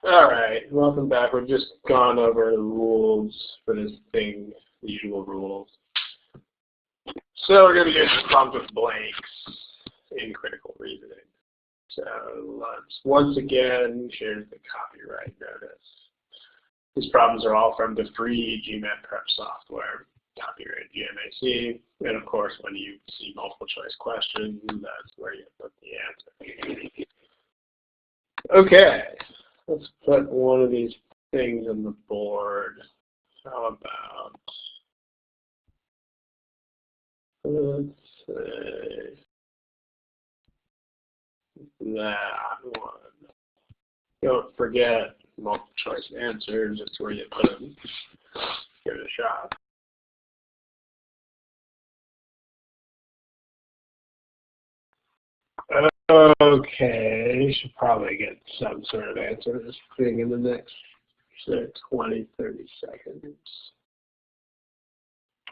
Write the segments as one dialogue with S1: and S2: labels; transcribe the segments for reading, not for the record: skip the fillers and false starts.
S1: All right, welcome back. We've just gone over the rules for this thing, the usual rules. So we're going to be doing some problems with blanks in critical reasoning. So let's once again, here's the copyright notice. These problems are all from the free GMAT prep software, copyright GMAC. And of course, when you see multiple choice questions, that's where you put the answer. Okay, let's put one of these things on the board. How about, let's say, that one. Don't forget multiple choice answers. It's where you put them. Give it a shot. Okay, you should probably get some sort of answer to this thing in the next 20, 30 seconds.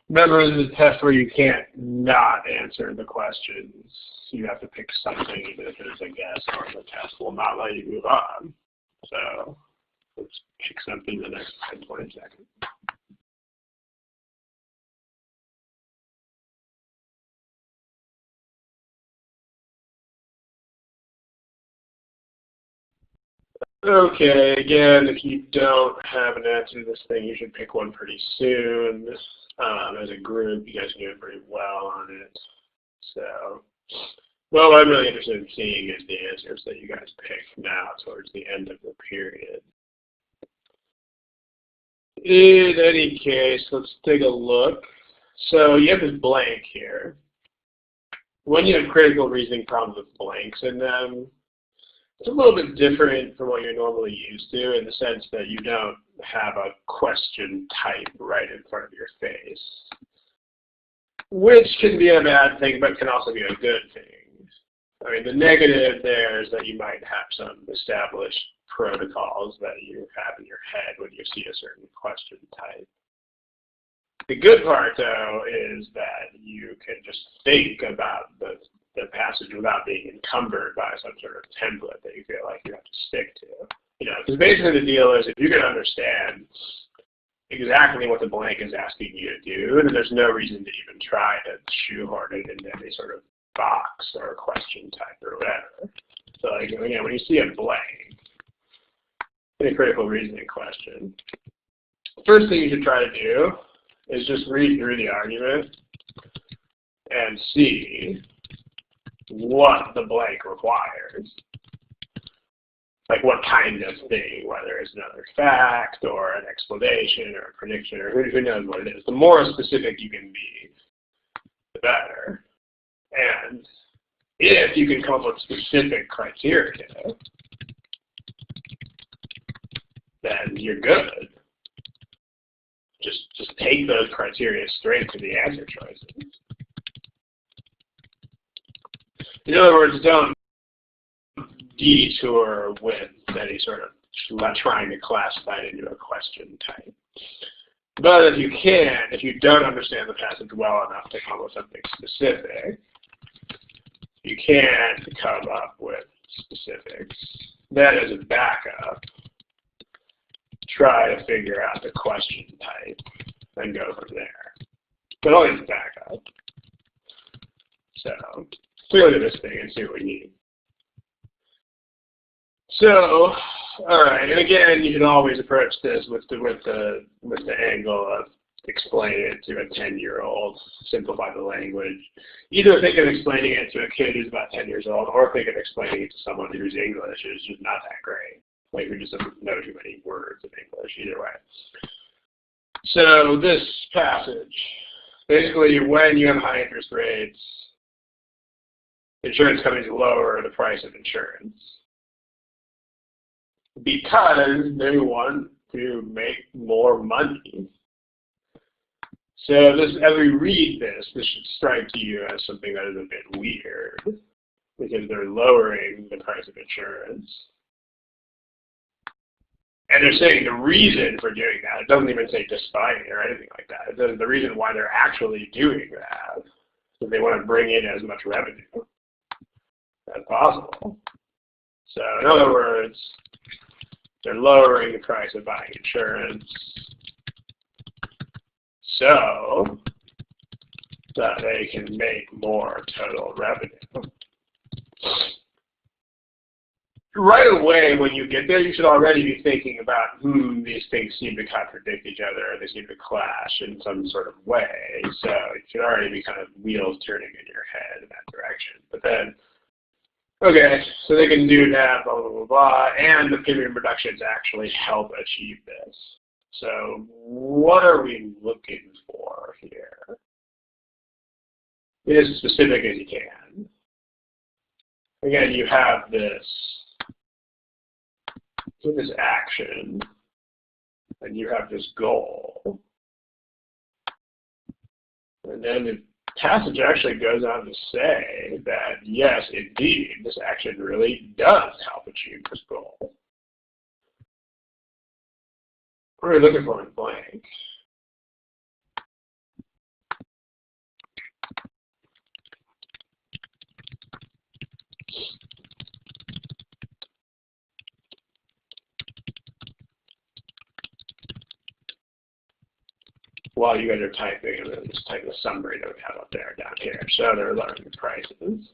S1: Remember, this is a test where you can't not answer the questions. You have to pick something, even if it is a guess, or the test will not let you move on. So let's pick something in the next 10, 20 seconds. Okay, again, if you don't have an answer to this thing, you should pick one pretty soon. As a group, you guys are doing pretty well on it. So, well, what I'm really interested in seeing is the answers that you guys pick now towards the end of the period. In any case, let's take a look. So you have this blank here. When you have critical reasoning problems with blanks in them, it's a little bit different from what you're normally used to in the sense that you don't have a question type right in front of your face, which can be a bad thing, but can also be a good thing. I mean, the negative there is that you might have some established protocols that you have in your head when you see a certain question type. The good part, though, is that you can just think about the passage without being encumbered by some sort of template that you feel like you have to stick to. You know, because basically the deal is if you can understand exactly what the blank is asking you to do, then there's no reason to even try to shoehorn it into any sort of box or question type or whatever. So, like, again, when you see a blank in a critical reasoning question, first thing you should try to do is just read through the argument and see what the blank requires. Like what kind of thing, whether it's another fact or an explanation or a prediction or who knows what it is. The more specific you can be, the better. And if you can come up with specific criteria, then you're good. Just take those criteria straight to the answer choices. In other words, don't detour with any sort of trying to classify it into a question type. But if you can, if you don't understand the passage well enough to come up with something specific, you can come up with specifics. Then as a backup, try to figure out the question type and go from there. But always backup. So clearly this thing and see what we need. So, all right, and again, you can always approach this with the angle of explaining it to a 10-year-old, simplify the language. Either think of explaining it to a kid who's about 10 years old, or think of explaining it to someone whose English is just not that great, like who just doesn't know too many words in English. Either way. So this passage, basically, when you have high interest rates, insurance companies lower the price of insurance because they want to make more money. So this, as we read this should strike to you as something that is a bit weird because they're lowering the price of insurance. And they're saying the reason for doing that, it doesn't even say despite it or anything like that. It says the reason why they're actually doing that is they want to bring in as much revenue as possible. So in other words, they're lowering the price of buying insurance so that they can make more total revenue. Right away, when you get there, you should already be thinking about, these things seem to contradict each other, or they seem to clash in some sort of way. So it should already be kind of wheels turning in your head in that direction. But then, okay, so they can do that, blah, blah, blah, blah, and the premium reductions actually help achieve this. So what are we looking for here? Be as specific as you can. Again, you have this action, and you have this goal. And then the passage actually goes on to say that, yes, indeed, this action really does help achieve this goal. What are we looking for in blank? While you guys are typing, I'm going to just type the summary that we have up there down here. So they're lowering the prices.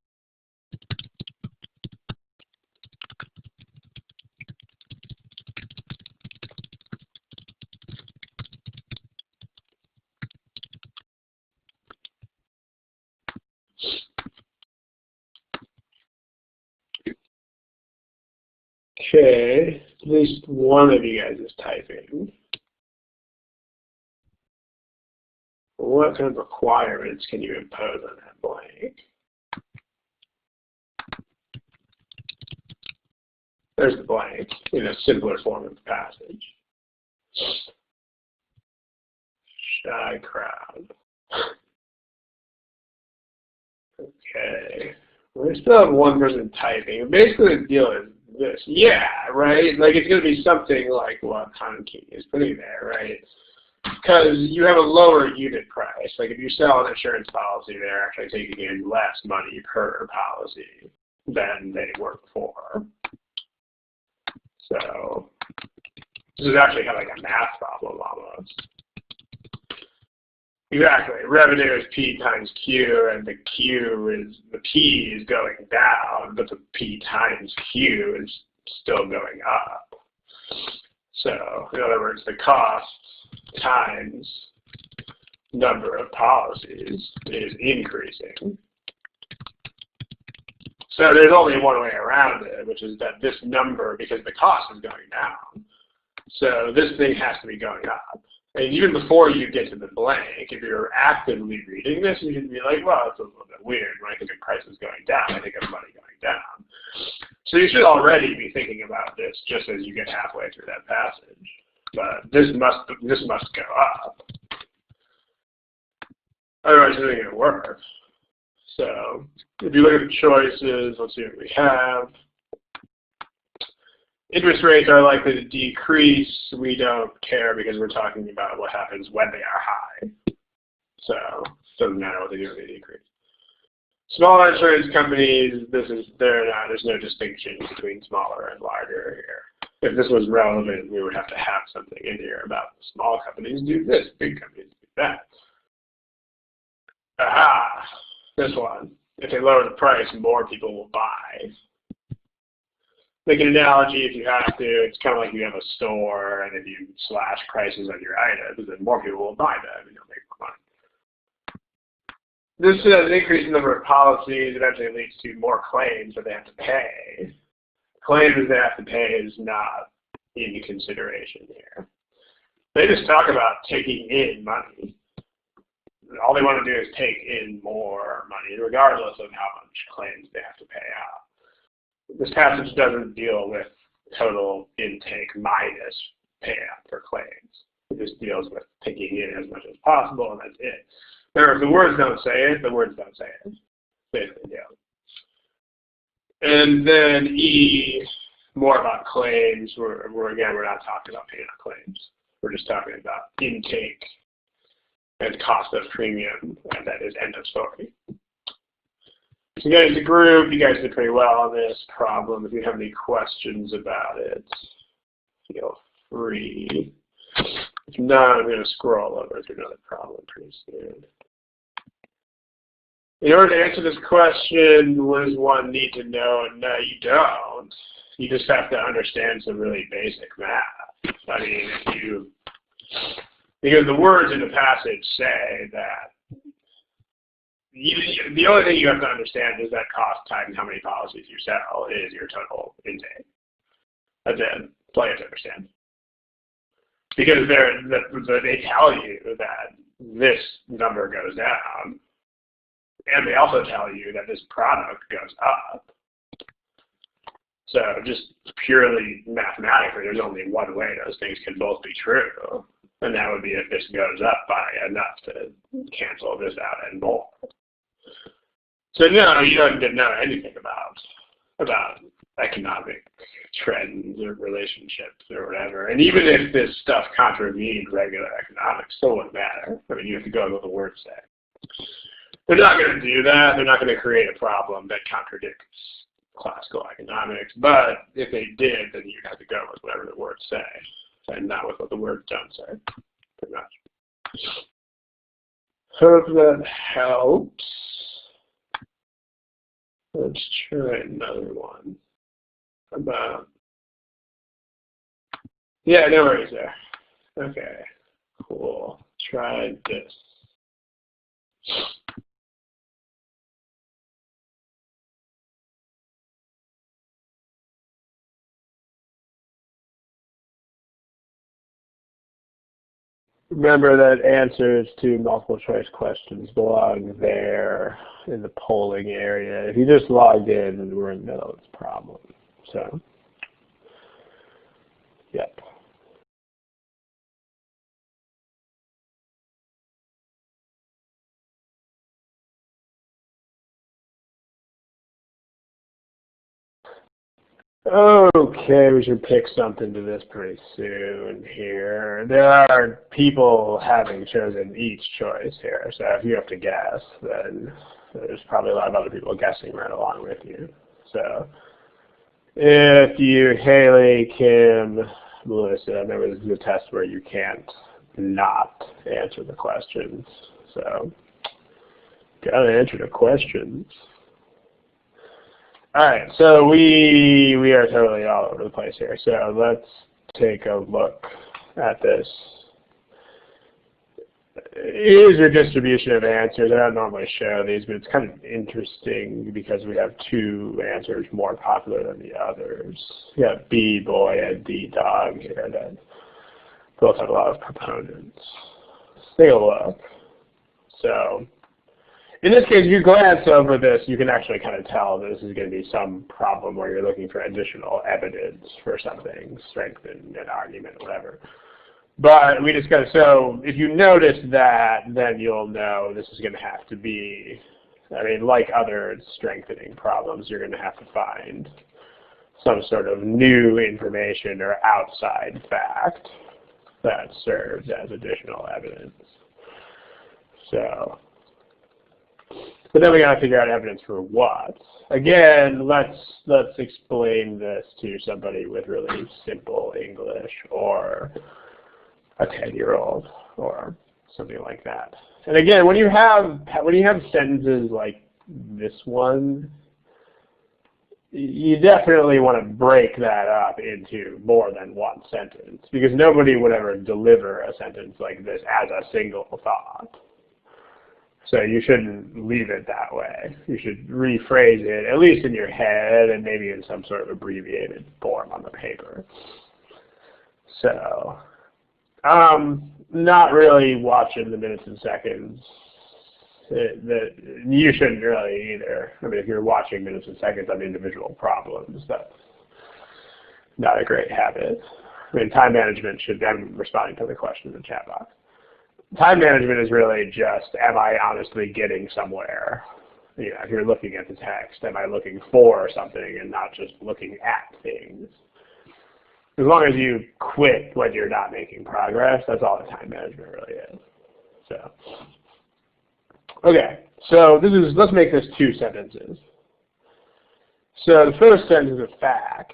S1: Okay, at least one of you guys is typing. What kind of requirements can you impose on that blank? There's the blank in a simpler form of the passage. Shy crowd. Okay. We still have one person typing. Basically the deal is this. Yeah, right? Like it's going to be something like what Hanke is putting there, right? Because you have a lower unit price. Like if you sell an insurance policy, they're actually taking in less money per policy than they were before. So this is actually kind of like a math problem almost. Exactly. Revenue is P times Q, and the P is going down, but the P times Q is still going up. So in other words, the cost times number of policies is increasing. So there's only one way around it, which is that this number, because the cost is going down, so this thing has to be going up. And even before you get to the blank, if you're actively reading this, you should be like, well, it's a little bit weird. When I think of prices going down, I think of money going down. So you should already be thinking about this just as you get halfway through that passage. But this must go up. Otherwise, it isn't going to work. So if you look at the choices, let's see what we have. Interest rates are likely to decrease. We don't care because we're talking about what happens when they are high. So it doesn't matter what they do when they decrease. Smaller insurance companies, there's no distinction between smaller and larger here. If this was relevant, we would have to have something in here about small companies do this, big companies do that. Aha, this one. If they lower the price, more people will buy. Make an analogy if you have to. It's kind of like you have a store, and if you slash prices on your items, then more people will buy them, and you'll make more money. This an increase in the number of policies eventually leads to more claims that they have to pay. Claims they have to pay is not in consideration here. They just talk about taking in money. All they want to do is take in more money, regardless of how much claims they have to pay out. This passage doesn't deal with total intake minus payout for claims. It just deals with taking in as much as possible, and that's it. If the words don't say it, the words don't say it. Basically, yeah. And then E, more about claims. We're not talking about paying out claims. We're just talking about intake and cost of premium, and that is end of story. So guys, the group, you guys did pretty well on this problem. If you have any questions about it, feel free. If not, I'm going to scroll over to another problem pretty soon. In order to answer this question, what does one need to know? No, you don't. You just have to understand some really basic math. I mean, because the words in the passage say that the only thing you have to understand is that cost times how many policies you sell is your total intake. That's it. Plenty to understand. Because they tell you that this number goes down, and they also tell you that this product goes up. So just purely mathematically, there's only one way those things can both be true, and that would be if this goes up by enough to cancel this out and more. So no, you don't know anything about economic trends or relationships or whatever. And even if this stuff contravened regular economics, still wouldn't matter. I mean, you have to go with what the words say. They're not going to do that. They're not going to create a problem that contradicts classical economics. But if they did, then you'd have to go with whatever the words say, and not with what the words don't say, pretty much. Hope that helps. Let's try another one. About, yeah, no worries there. Okay, cool. Try this. Remember that answers to multiple choice questions belong there in the polling area. If you just logged in, and we're in the middle of this problem. So, yep. Okay, we should pick something to this pretty soon here. There are people having chosen each choice here, so if you have to guess, then there's probably a lot of other people guessing right along with you. So if you, Haley, Kim, Melissa, remember this is a test where you can't not answer the questions. So gotta answer the questions. All right, so we are totally all over the place here. So let's take a look at this. Here's your distribution of answers. I don't normally show these, but it's kind of interesting because we have two answers more popular than the others. We have B, boy, and D, dog here that both have a lot of proponents. Let's take a look. So in this case, if you glance over this, you can actually kind of tell this is going to be some problem where you're looking for additional evidence for something, strengthen an argument, whatever. But we just got so if you notice that, then you'll know this is going to have to be, I mean, like other strengthening problems, you're going to have to find some sort of new information or outside fact that serves as additional evidence. So, but then we got to figure out evidence for what. Again, let's explain this to somebody with really simple English or a 10-year-old or something like that. And again, when you have sentences like this one, you definitely want to break that up into more than one sentence because nobody would ever deliver a sentence like this as a single thought. So you shouldn't leave it that way. You should rephrase it, at least in your head, and maybe in some sort of abbreviated form on the paper. So, not really watching the minutes and seconds. You shouldn't really either. I mean, if you're watching minutes and seconds on individual problems, that's not a great habit. I mean, time management should be responding to the question in the chat box. Time management is really just, am I honestly getting somewhere? You know, if you're looking at the text, am I looking for something and not just looking at things? As long as you quit when you're not making progress, that's all the time management really is. So, okay, So let's make this 2 sentences. So the first sentence is a fact.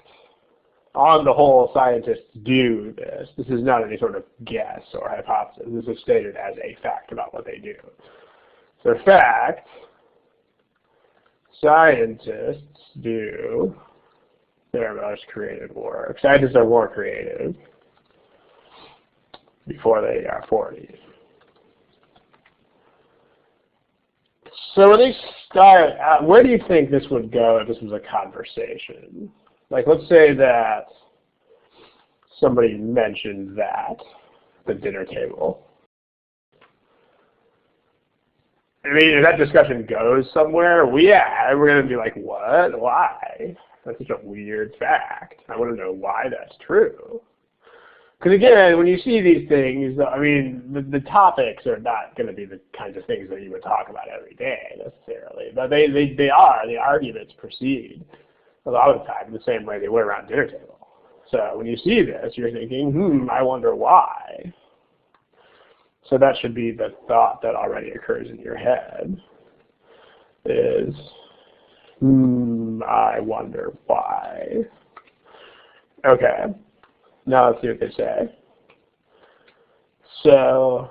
S1: On the whole, scientists do this. This is not any sort of guess or hypothesis. This is stated as a fact about what they do. So fact, scientists do their most creative work. Scientists are more creative before they are 40. So when they start out, where do you think this would go if this was a conversation? Like, let's say that somebody mentioned that at the dinner table. I mean, if that discussion goes somewhere, we're going to be like, what? Why? That's such a weird fact. I want to know why that's true. Because again, when you see these things, I mean, the topics are not going to be the kinds of things that you would talk about every day necessarily, but they are. The arguments proceed a lot of the time the same way they were around dinner table. So when you see this, you're thinking, I wonder why. So that should be the thought that already occurs in your head is, I wonder why. Okay. Now let's see what they say. So,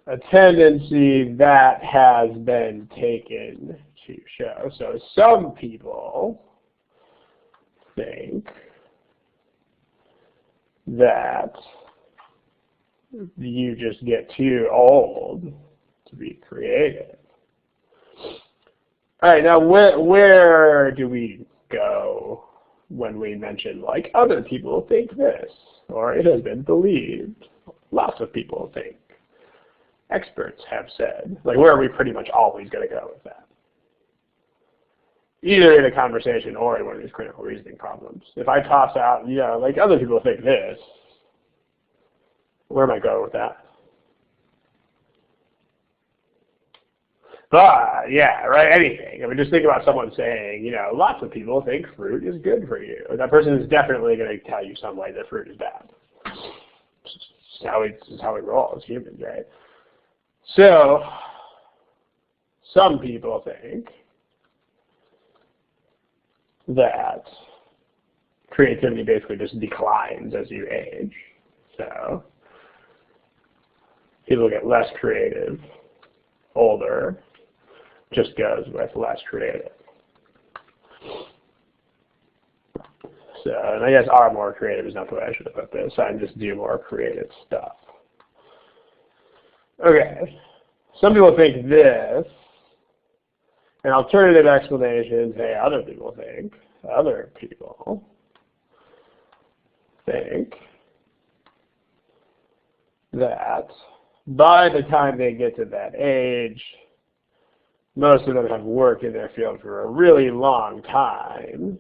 S1: a tendency that has been taken to show. So some people think that you just get too old to be creative. All right, now where do we go when we mention, like, other people think this, or it has been believed, lots of people think, experts have said? Like, where are we pretty much always going to go with that? Either in a conversation or in one of these critical reasoning problems. If I toss out, like, other people think this, where am I going with that? But, yeah, right, anything. I mean, just think about someone saying, lots of people think fruit is good for you. That person is definitely going to tell you some way that fruit is bad. This is how we roll as humans, right? So, some people think that creativity basically just declines as you age. So, people get less creative, older, just goes with less creative. So, and I guess are more creative is not the way I should have put this. I just do more creative stuff. Okay. Some people think this. An alternative explanation, say other people think that by the time they get to that age, most of them have worked in their field for a really long time,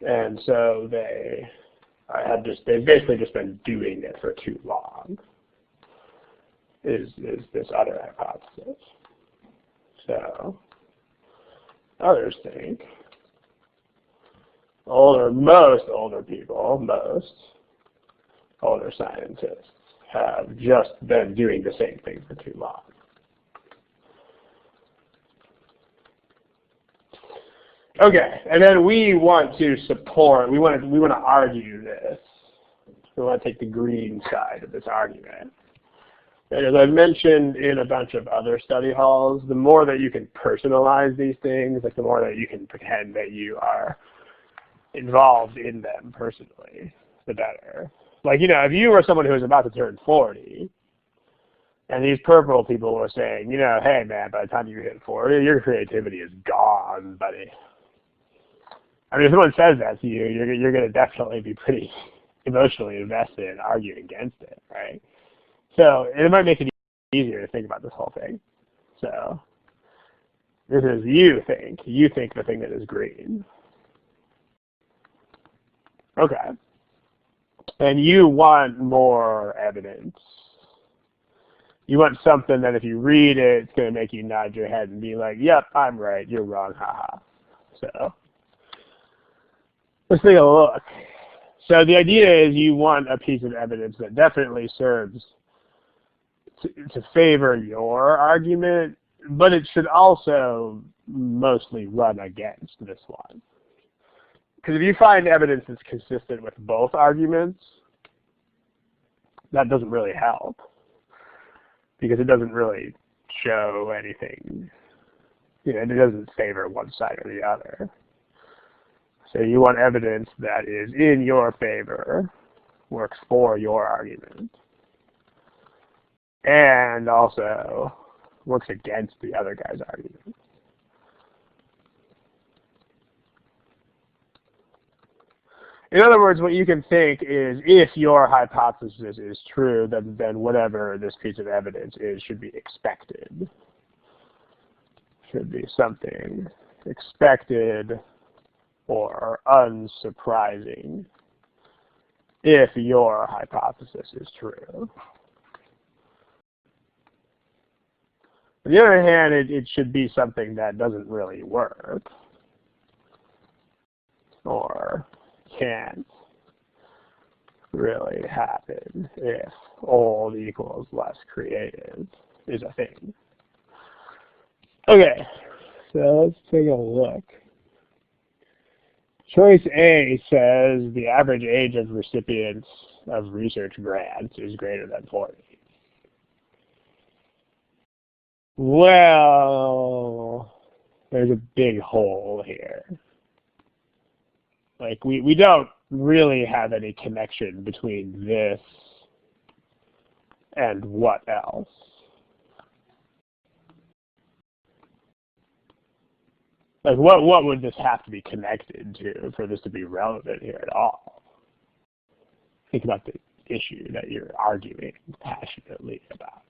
S1: and so they've basically just been doing it for too long, is this other hypothesis. So others think most older scientists have just been doing the same thing for too long. Okay, and then we want to argue this. We want to take the green side of this argument. And as I mentioned in a bunch of other study halls, the more that you can personalize these things, like the more that you can pretend that you are involved in them personally, the better. Like, if you were someone who was about to turn 40, and these purple people were saying, hey man, by the time you hit 40, your creativity is gone, buddy. I mean, if someone says that to you, you're going to definitely be pretty emotionally invested in arguing against it, right? So it might make it easier to think about this whole thing. So this is you think the thing that is green. Okay. And you want more evidence. You want something that if you read it, it's going to make you nod your head and be like, yep, I'm right, you're wrong, haha. So let's take a look. So the idea is you want a piece of evidence that definitely serves to favor your argument
S2: but it should also mostly run against this one. Because if you find evidence that's consistent with both arguments, that doesn't really help. Because it doesn't really show anything. You know, it doesn't favor one side or the other. So you want evidence that is in your favor, works for your argument, and also works against the other guy's argument. In other words, what you can think is if your hypothesis is true, then whatever this piece of evidence is should be expected. Should be something expected or unsurprising if your hypothesis is true. On the other hand, it should be something that doesn't really work or can't really happen if old equals less creative is a thing. Okay, so let's take a look. Choice A says the average age of recipients of research grants is greater than 40. Well, there's a big hole here. Like, we don't really have any connection between this and what else. Like, what would this have to be connected to for this to be relevant here at all? Think about the issue that you're arguing passionately about.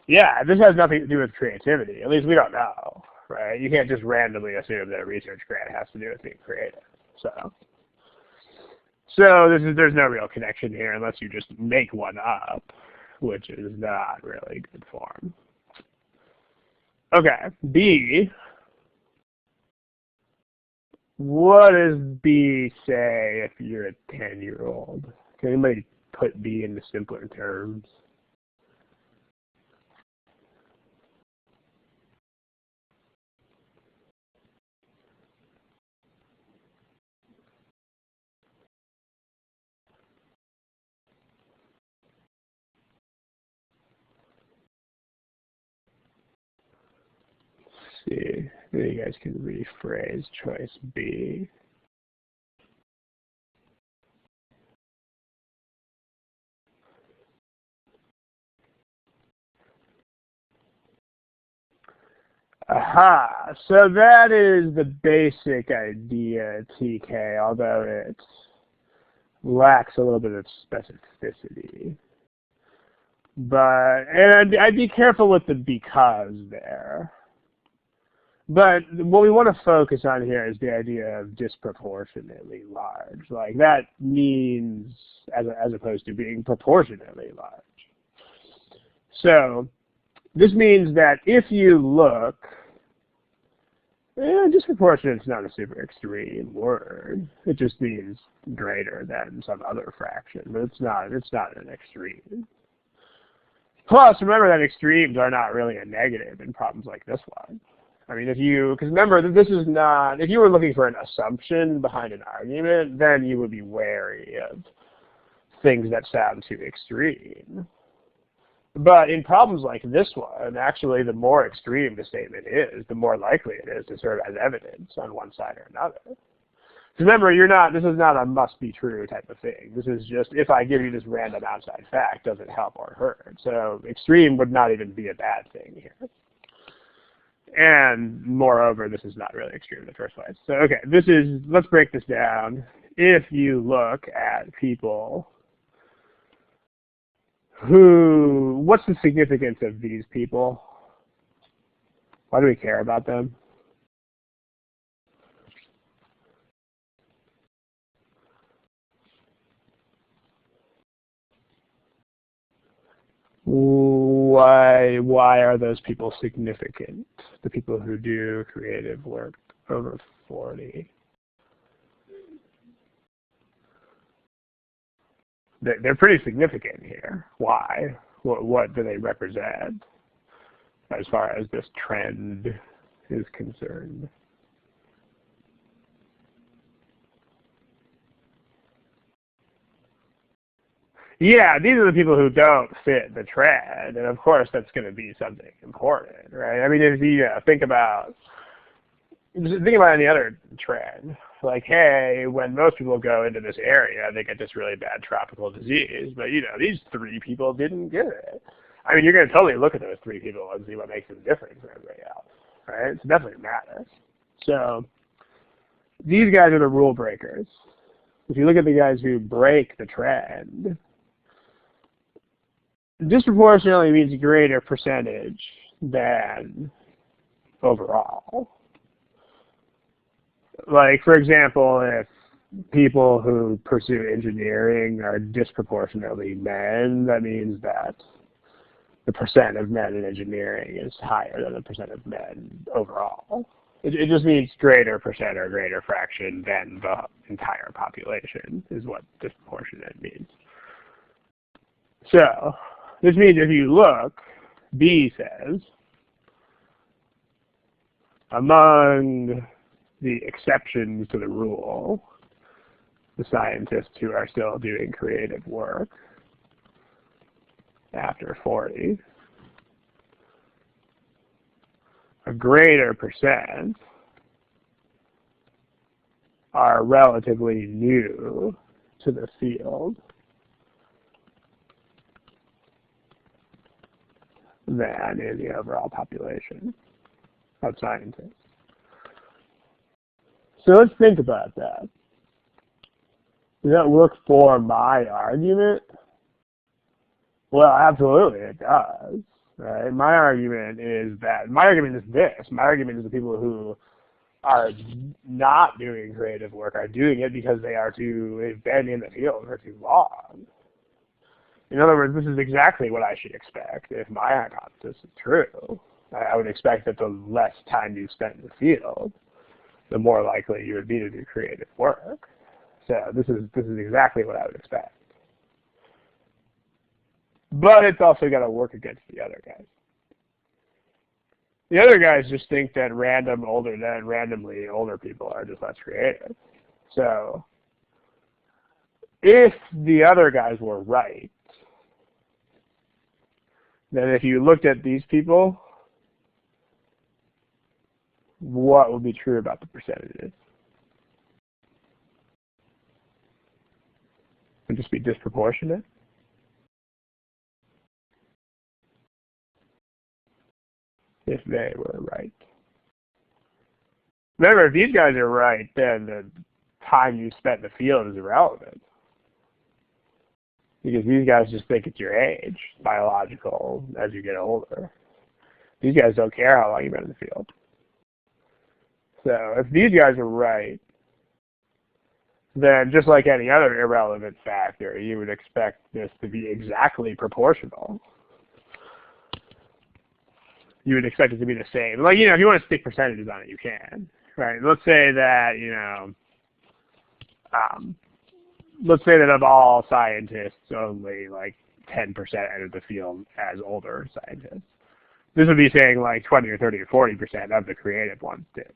S2: Yeah, this has nothing to do with creativity. At least we don't know, right? You can't just randomly assume that a research grant has to do with being creative. So there's no real connection here unless you just make one up, which is not really good form. Okay, B. What does B say if you're a 10-year-old? Can anybody put B into simpler terms? Let's see, maybe you guys can rephrase choice B. Aha, so that is the basic idea, TK, although it lacks a little bit of specificity. But, and I'd be careful with the because there. But what we want to focus on here is the idea of disproportionately large. Like, that means, as opposed to being proportionately large. So, this means that if you look, disproportionate is not a super extreme word. It just means greater than some other fraction, but it's not an extreme. Plus, remember that extremes are not really a negative in problems like this one. I mean, because remember, this is not, if you were looking for an assumption behind an argument, then you would be wary of things that sound too extreme. But in problems like this one, actually, the more extreme the statement is, the more likely it is to serve as evidence on one side or another. Remember, this is not a must-be-true type of thing. This is just, if I give you this random outside fact, does it help or hurt? So extreme would not even be a bad thing here. And moreover, this is not really extreme in the first place. So, okay, let's break this down. If you look at people what's the significance of these people? Why do we care about them? Why are those people significant? The people who do creative work over 40. They're pretty significant here. Why? What do they represent? as far as this trend is concerned. Yeah, these are the people who don't fit the trend, and of course that's going to be something important, right? I mean, if you think about any other trend, like, hey, when most people go into this area, they get this really bad tropical disease, but these 3 people didn't get it. I mean, you're going to totally look at those 3 people and see what makes them different from everybody else, right? So definitely matters. So these guys are the rule breakers. If you look at the guys who break the trend, disproportionately means a greater percentage than overall. Like, for example, if people who pursue engineering are disproportionately men, that means that the percent of men in engineering is higher than the percent of men overall. It just means greater percent or greater fraction than the entire population is what disproportionate means. So this means if you look, B says, among the exceptions to the rule, the scientists who are still doing creative work after 40, a greater percent are relatively new to the field than in the overall population of scientists. So let's think about that. Does that work for my argument? Well, absolutely it does. Right? My argument is this. My argument is the people who are not doing creative work are doing it because they've been in the field for too long. In other words, this is exactly what I should expect if my hypothesis is true. I would expect that the less time you spend in the field, the more likely you would be to do creative work. So this is exactly what I would expect. But it's also got to work against the other guys. The other guys just think that randomly older people are just less creative. So if the other guys were right, then if you looked at these people, what would be true about the percentages? It would just be disproportionate. If they were right. Remember, if these guys are right, then the time you spent in the field is irrelevant. Because these guys just think it's your age, biological, as you get older. These guys don't care how long you've been in the field. So if these guys are right, then just like any other irrelevant factor, you would expect this to be exactly proportional. You would expect it to be the same. Like, if you want to stick percentages on it, you can, right? Let's say that, let's say that of all scientists, only like 10% entered the field as older scientists. This would be saying like 20 or 30 or 40% of the creative ones did.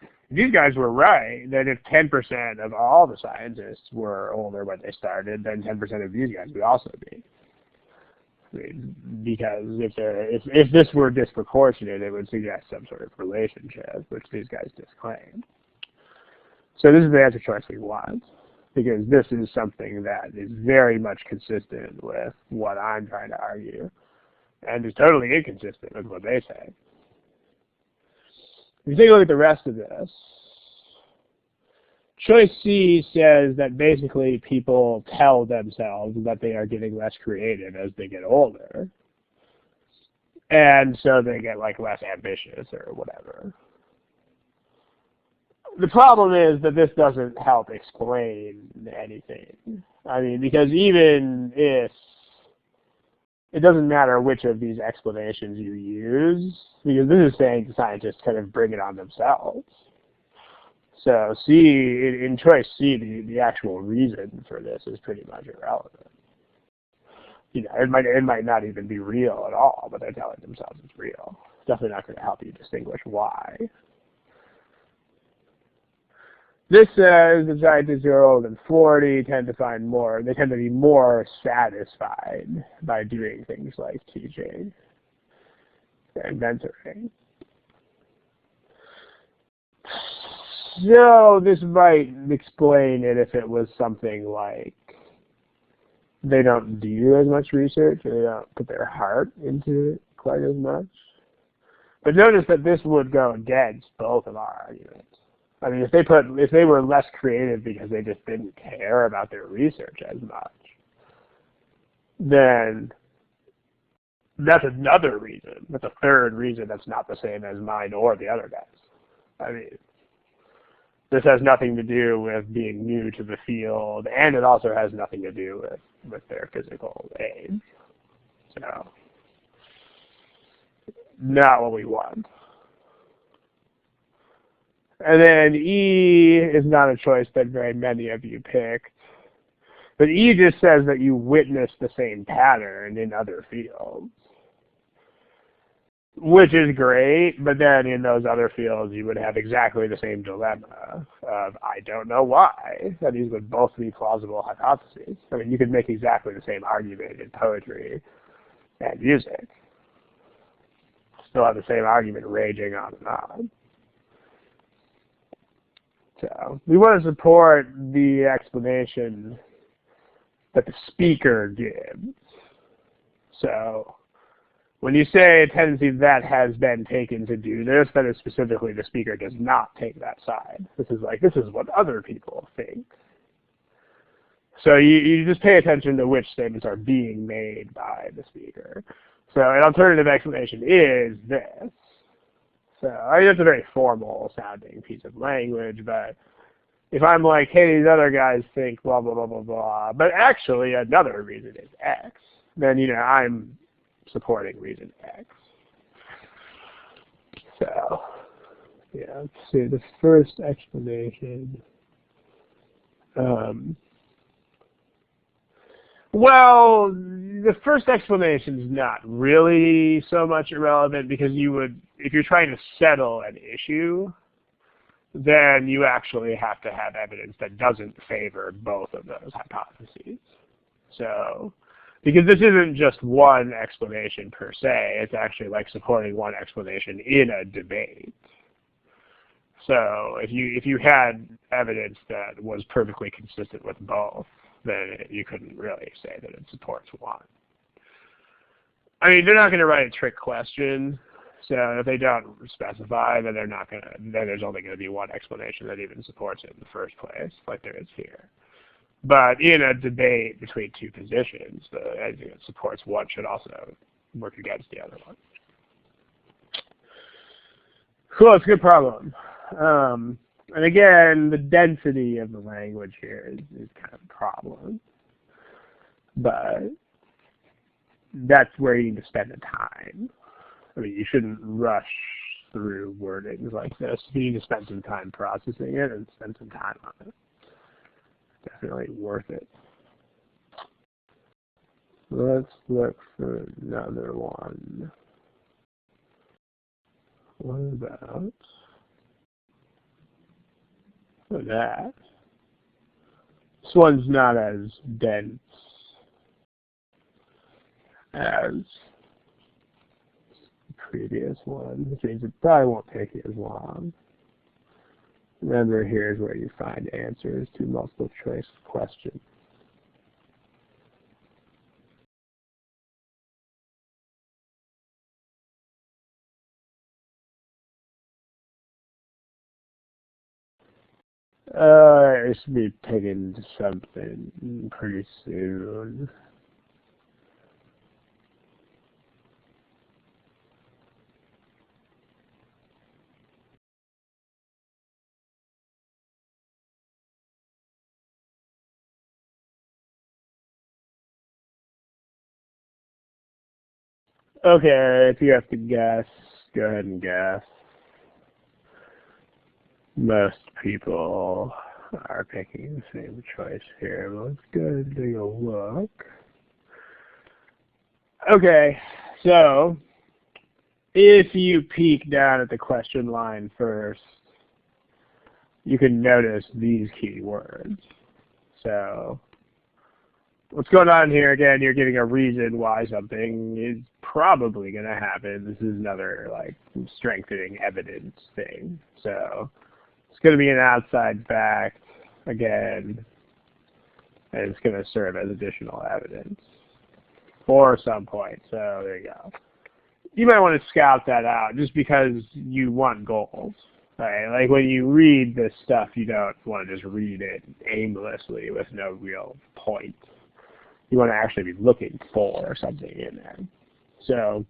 S2: If these guys were right, then if 10% of all the scientists were older when they started, then 10% of these guys would also be. Because if this were disproportionate, it would suggest some sort of relationship, which these guys disclaim. So this is the answer choice we want, because this is something that is very much consistent with what I'm trying to argue, and is totally inconsistent with what they say. If you take a look at the rest of this, choice C says that basically people tell themselves that they are getting less creative as they get older. And so they get like less ambitious or whatever. The problem is that this doesn't help explain anything. I mean, because even if it doesn't matter which of these explanations you use, because this is saying the scientists kind of bring it on themselves. So C, in choice C, the actual reason for this is pretty much irrelevant. it might not even be real at all, but they're telling themselves it's real. It's definitely not going to help you distinguish why. This says the scientists who are older than 40 tend to be more satisfied by doing things like teaching and mentoring. So this might explain it if it was something like they don't do as much research or they don't put their heart into it quite as much. But notice that this would go against both of our arguments. I mean, if they were less creative because they just didn't care about their research as much, then that's another reason. That's a third reason that's not the same as mine or the other guys. I mean, this has nothing to do with being new to the field, and it also has nothing to do with their physical age. So, not what we want. And then E is not a choice that very many of you picked. But E just says that you witness the same pattern in other fields. Which is great, but then in those other fields you would have exactly the same dilemma of, I don't know why. And these would both be plausible hypotheses. I mean, you could make exactly the same argument in poetry and music. Still have the same argument raging on and on. So we want to support the explanation that the speaker gives. So when you say a tendency that has been taken to do this, that is specifically the speaker does not take that side. This is what other people think. So you just pay attention to which statements are being made by the speaker. So an alternative explanation is this. So I mean, it's a very formal sounding piece of language, but if I'm like, hey, these other guys think blah, blah, blah, blah, blah, but actually another reason is X, then, I'm supporting reason X. So, yeah, let's see, the first explanation. Well, the first explanation is not really so much irrelevant because if you're trying to settle an issue, then you actually have to have evidence that doesn't favor both of those hypotheses. So, because this isn't just one explanation per se, it's actually like supporting one explanation in a debate. So if you had evidence that was perfectly consistent with both, then you couldn't really say that it supports one. I mean, they're not going to write a trick question, so if they don't specify, then then there's only going to be one explanation that even supports it in the first place, like there is here. But in a debate between two positions, anything that supports one should also work against the other one. Cool, it's a good problem. And again, the density of the language here is kind of a problem. But that's where you need to spend the time. I mean, you shouldn't rush through wordings like this. You need to spend some time processing it and spend some time on it. Definitely worth it. Let's look for another one. What about that? This one's not as dense as the previous one, which means it probably won't take you as long. Remember, here's where you find answers to multiple choice questions. I should be picking something pretty soon. Okay, if you have to guess, go ahead and guess. Most people are picking the same choice here. Let's go ahead and take a look. Okay, so if you peek down at the question line first, you can notice these keywords. So what's going on here, again, you're giving a reason why something is probably going to happen. This is another like strengthening evidence thing. So it's going to be an outside fact, again, and it's going to serve as additional evidence for some point. So there you go. You might want to scout that out just because you want goals. Right? Like when you read this stuff, you don't want to just read it aimlessly with no real point. You want to actually be looking for something in there. So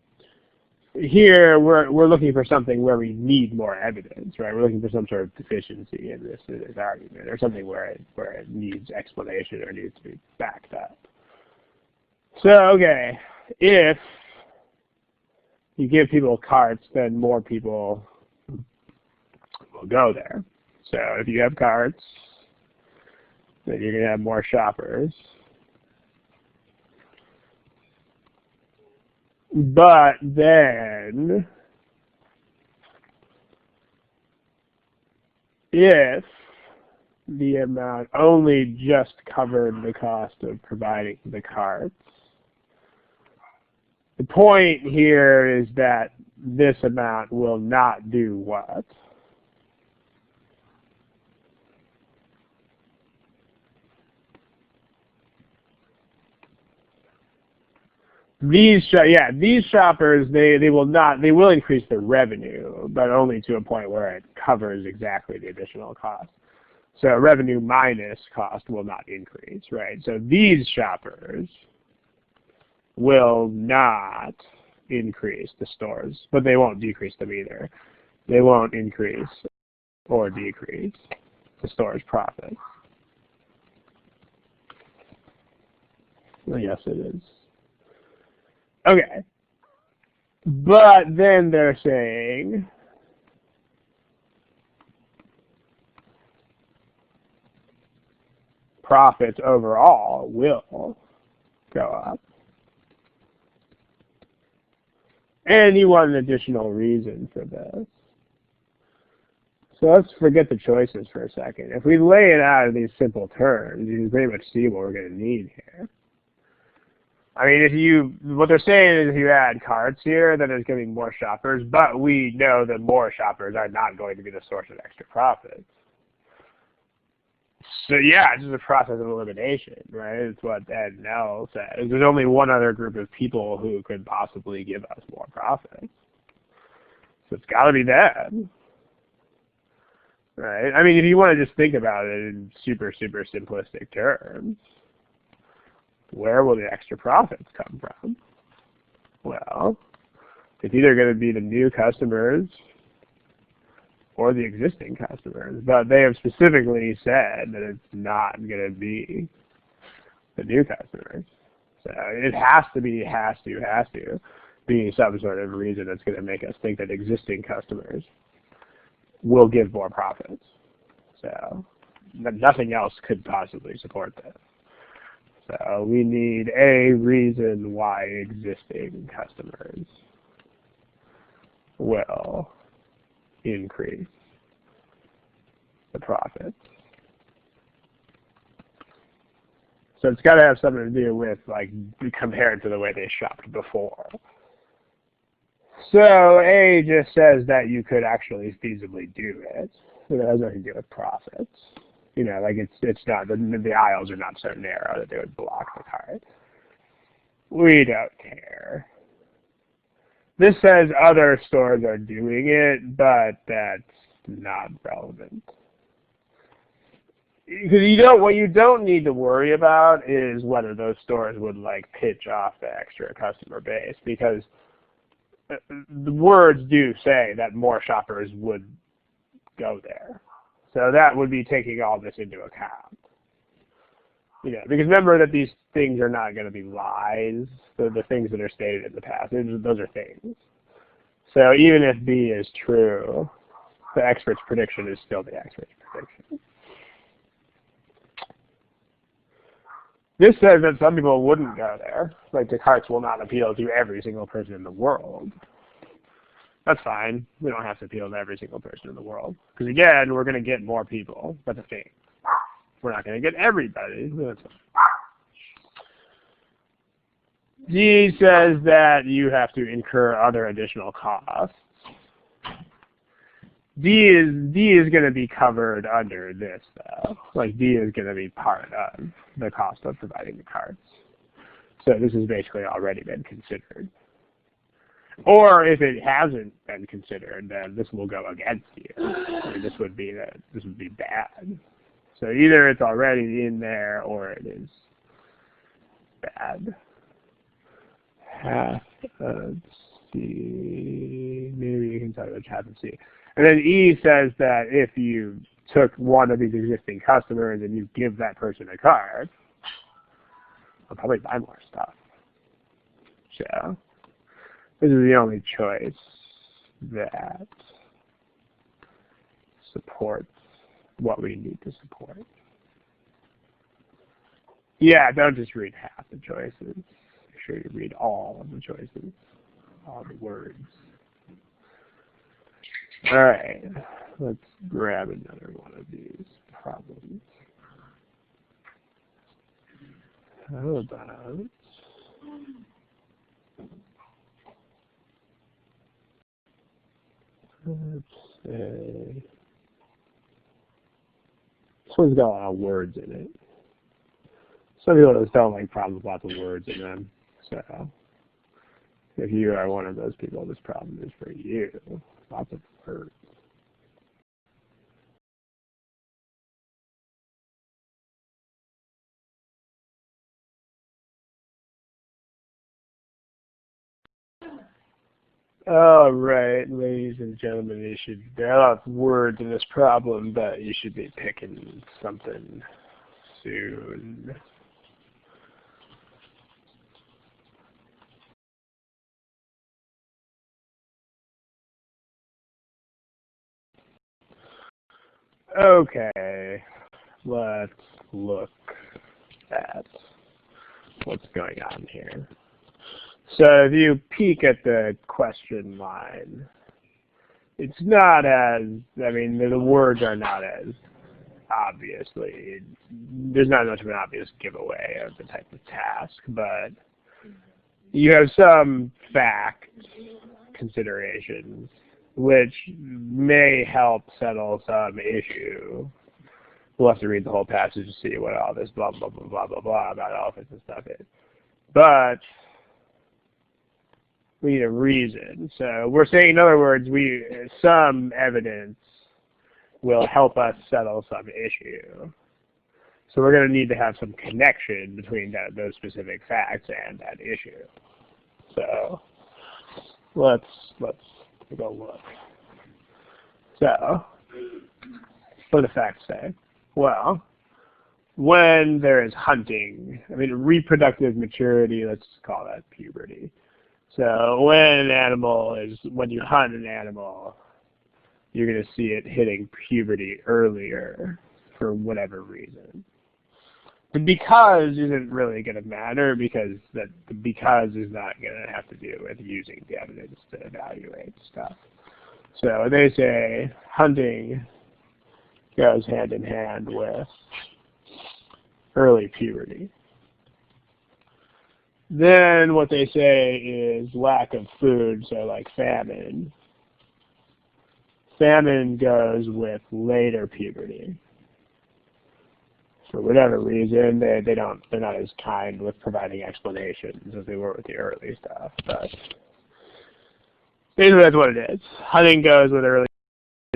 S2: here we're looking for something where we need more evidence, right? We're looking for some sort of deficiency in this argument, or something where it needs explanation or needs to be backed up. So okay, if you give people carts, then more people will go there. So if you have carts, then you're going to have more shoppers. But then, if the amount only just covered the cost of providing the carts, the point here is that this amount will not do what? These shoppers, they will increase their revenue, but only to a point where it covers exactly the additional cost. So revenue minus cost will not increase, right? So these shoppers will not increase the stores, but they won't decrease them either. They won't increase or decrease the store's profit. Well, yes, it is. Okay. But then they're saying profits overall will go up. And you want an additional reason for this. So let's forget the choices for a second. If we lay it out in these simple terms, you can pretty much see what we're going to need here. I mean, what they're saying is if you add carts here, then there's going to be more shoppers, but we know that more shoppers are not going to be the source of extra profits. So yeah, it's just a process of elimination, right? It's what Ed and L says. There's only one other group of people who could possibly give us more profits. So it's got to be them, right? I mean, if you want to just think about it in super, super simplistic terms, where will the extra profits come from? Well, it's either going to be the new customers or the existing customers, but they have specifically said that it's not going to be the new customers. So it has to be some sort of reason that's going to make us think that existing customers will give more profits. So nothing else could possibly support this. So we need a reason why existing customers will increase the profits. So it's got to have something to do with, like, compared to the way they shopped before. So A just says that you could actually feasibly do it. It has nothing to do with profits. You know, like it's not, the aisles are not so narrow that they would block the cart. We don't care. This says other stores are doing it, but that's not relevant. Because what you don't need to worry about is whether those stores would like pitch off the extra customer base, because the words do say that more shoppers would go there. So that would be taking all this into account. You know, because remember that these things are not going to be lies. The things that are stated in the past, those are things. So even if B is true, the expert's prediction is still the expert's prediction. This says that some people wouldn't go there. Like, the carts will not appeal to every single person in the world. That's fine. We don't have to appeal to every single person in the world. Because again, we're going to get more people. That's a thing. We're not going to get everybody. That's fine. D says that you have to incur other additional costs. D is going to be covered under this, though. Like, D is going to be part of the cost of providing the carts. So this has basically already been considered. Or if it hasn't been considered, then this will go against you. I mean, this would be bad. So either it's already in there or it is bad. Half of C. Maybe you can tell which half of C. And then E says that if you took one of these existing customers and you give that person a card, they'll probably buy more stuff. So this is the only choice that supports what we need to support. Yeah, don't just read half the choices. Make sure you read all of the choices, all the words. All right, let's grab another one of these problems. How about let's say this one's got a lot of words in it. Some people just don't like problems with lots of words in them. So if you are one of those people, this problem is for you. Lots of words. All right, ladies and gentlemen, there are a lot of words in this problem, but you should be picking something soon. Okay, let's look at what's going on here. So if you peek at the question line, it's not as, I mean, the words are not as obviously, there's not much of an obvious giveaway of the type of task, but you have some fact considerations which may help settle some issue. We'll have to read the whole passage to see what all this blah, blah, blah, blah, blah, blah about elephants and stuff is. But we need a reason. So we're saying, in other words, some evidence will help us settle some issue. So we're going to need to have some connection between those specific facts and that issue. So let's take a look. So what do the facts say? Well, when there is hunting, I mean reproductive maturity, let's call that puberty. So when you hunt an animal, you're going to see it hitting puberty earlier for whatever reason. The because isn't really going to matter because the because is not going to have to do with using the evidence to evaluate stuff. So they say hunting goes hand in hand with early puberty. Then what they say is lack of food, so like famine. Famine goes with later puberty. For whatever reason, they're not as kind with providing explanations as they were with the early stuff. But basically that's what it is. Hunting goes with early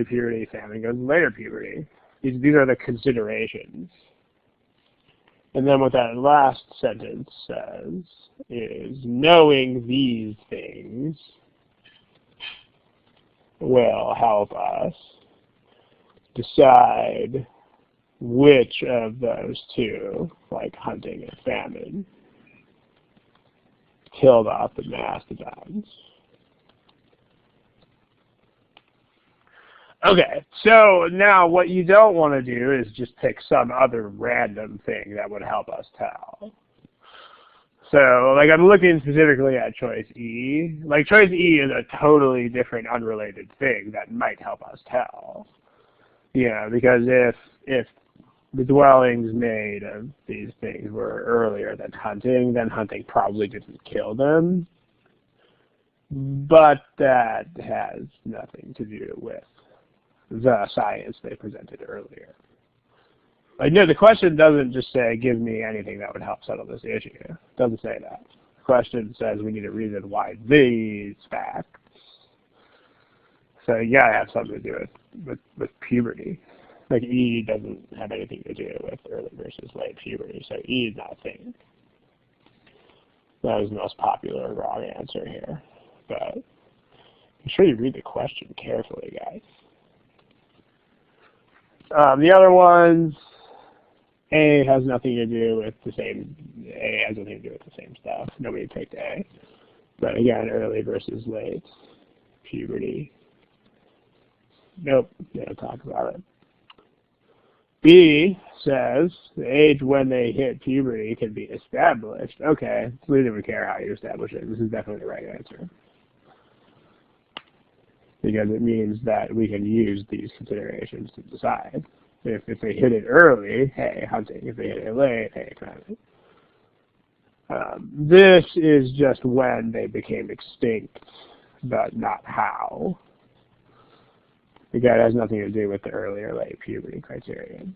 S2: puberty, famine goes with later puberty. These are the considerations. And then what that last sentence says is, knowing these things will help us decide which of those two, like hunting and famine, killed off the mastodons. Okay, so now what you don't want to do is just pick some other random thing that would help us tell. So, like, I'm looking specifically at choice E. Like, choice E is a totally different, unrelated thing that might help us tell. Because if the dwellings made of these things were earlier than hunting, then hunting probably didn't kill them. But that has nothing to do with the science they presented earlier. Like, no, the question doesn't just say, give me anything that would help settle this issue. It doesn't say that. The question says we need a reason why these facts. So you gotta have something to do with puberty. Like, E doesn't have anything to do with early versus late puberty, so E is not a thing. That was the most popular wrong answer here. But make sure you read the question carefully, guys. The other ones, A has nothing to do with the same. A has nothing to do with the same stuff. Nobody picked A. But again, early versus late puberty. Nope, they don't talk about it. B says the age when they hit puberty can be established. Okay, we didn't care how you establish it. This is definitely the right answer. Because it means that we can use these considerations to decide. If they hit it early, hey, hunting. If they hit it late, hey, climbing. This is just when they became extinct, but not how. Again, it has nothing to do with the early or late puberty criterion.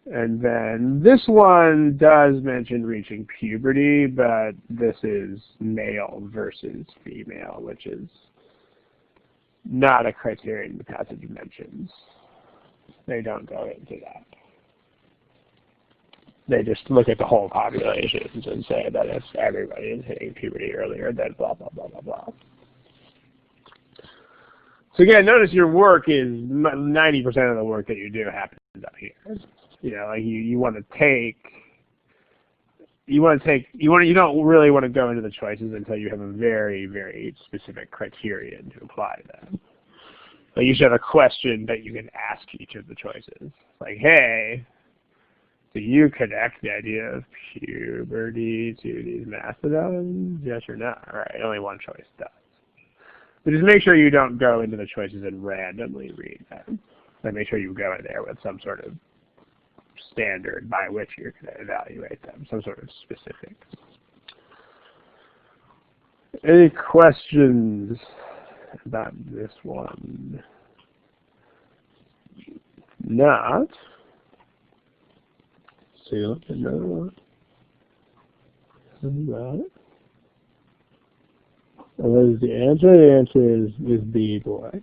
S2: And then this one does mention reaching puberty, but this is male versus female, which is not a criterion the passage mentions. They don't go into that. They just look at the whole populations and say that if everybody is hitting puberty earlier, then blah, blah, blah, blah, blah. So again, notice your work is 90% of the work that you do happens up here. Like you don't really want to go into the choices until you have a very, very specific criterion to apply to them. Like you should have a question that you can ask each of the choices. Like, hey, do you connect the idea of puberty to these mastodons? Yes or no? All right, only one choice does. But just make sure you don't go into the choices and randomly read them. Like make sure you go in there with some sort of standard by which you're going to evaluate them, some sort of specifics. Any questions about this one? Not. See, look at another one. About it. And what is the answer? The answer is B, boy.